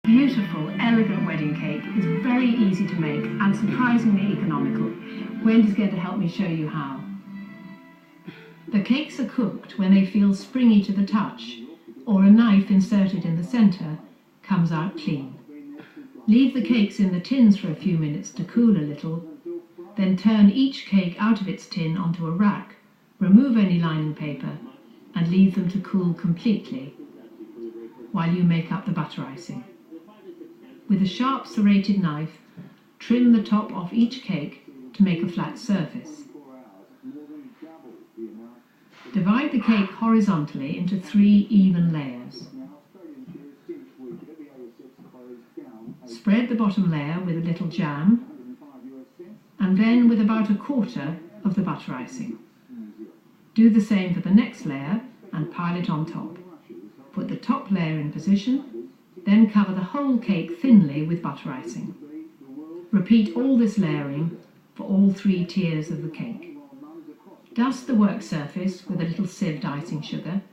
Beautiful, elegant wedding cake is very easy to make and surprisingly economical. Wendy's going to help me show you how. The cakes are cooked when they feel springy to the touch, or a knife inserted in the centre comes out clean. Leave the cakes in the tins for a few minutes to cool a little, then turn each cake out of its tin onto a rack, remove any lining paper and leave them to cool completely while you make up the butter icing. With a sharp serrated knife, trim the top off each cake to make a flat surface. Divide the cake horizontally into 3 even layers. Spread the bottom layer with a little jam, and then with about 1/4 of the butter icing. Do the same for the next layer and pile it on top. Put the top layer in position, then cover the whole cake thinly with butter icing. Repeat all this layering for all 3 tiers of the cake. Dust the work surface with a little sieved icing sugar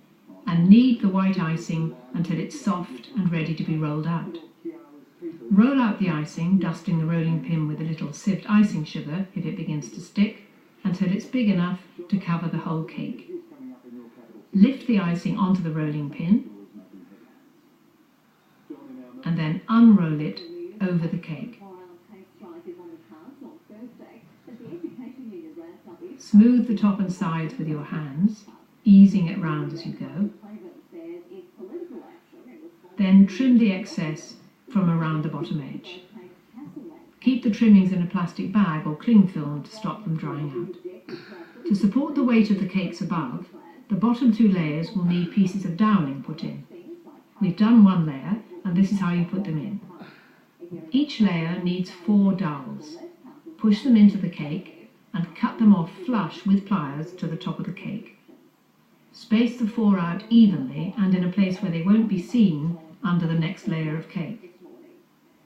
and knead the white icing until it's soft and ready to be rolled out. Roll out the icing, dusting the rolling pin with a little sieved icing sugar if it begins to stick, until it's big enough to cover the whole cake. Lift the icing onto the rolling pin and then unroll it over the cake. Smooth the top and sides with your hands, easing it round as you go. Then trim the excess from around the bottom edge. Keep the trimmings in a plastic bag or cling film to stop them drying out. To support the weight of the cakes above, the bottom 2 layers will need pieces of doweling put in. We've done 1 layer, and this is how you put them in. Each layer needs 4 dowels. Push them into the cake and cut them off flush with pliers to the top of the cake. Space the 4 out evenly and in a place where they won't be seen under the next layer of cake.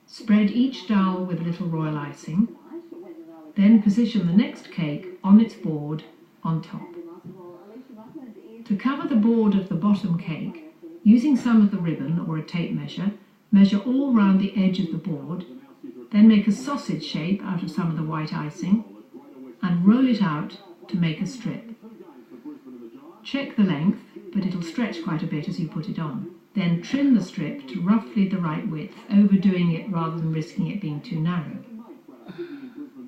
Spread each dowel with a little royal icing, then position the next cake on its board on top. To cover the board of the bottom cake, using some of the ribbon or a tape measure, measure all round the edge of the board, then make a sausage shape out of some of the white icing and roll it out to make a strip. Check the length, but it'll stretch quite a bit as you put it on. Then trim the strip to roughly the right width, overdoing it rather than risking it being too narrow.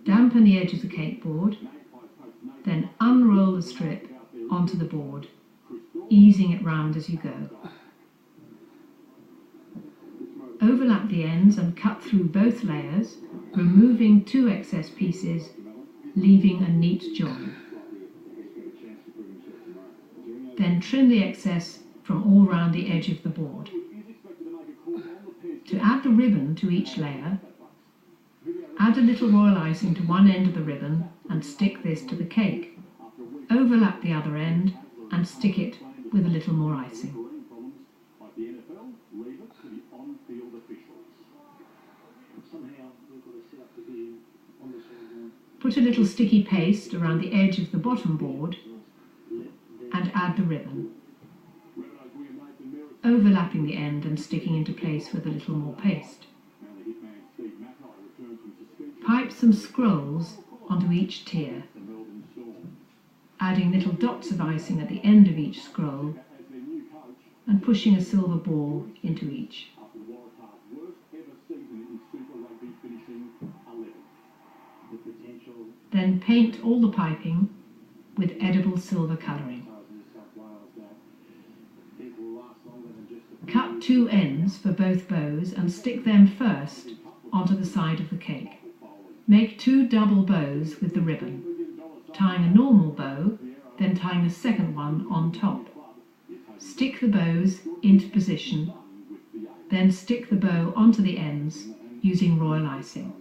Dampen the edge of the cake board, then unroll the strip onto the board, easing it round as you go. Overlap the ends and cut through both layers, removing 2 excess pieces, leaving a neat join. Then trim the excess from all round the edge of the board. To add the ribbon to each layer, add a little royal icing to one end of the ribbon and stick this to the cake. Overlap the other end and stick it with a little more icing. Put a little sticky paste around the edge of the bottom board and add the ribbon, overlapping the end and sticking into place with a little more paste. Pipe some scrolls onto each tier, adding little dots of icing at the end of each scroll and pushing a silver ball into each. Then paint all the piping with edible silver colouring. Cut 2 ends for both bows and stick them first onto the side of the cake. Make 2 double bows with the ribbon, tying a normal bow, then tying a second one on top. Stick the bows into position, then stick the bow onto the ends using royal icing.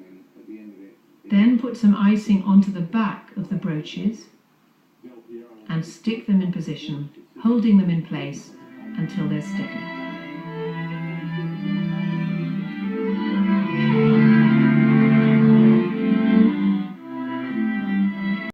Then put some icing onto the back of the brooches and stick them in position, holding them in place until they're steady.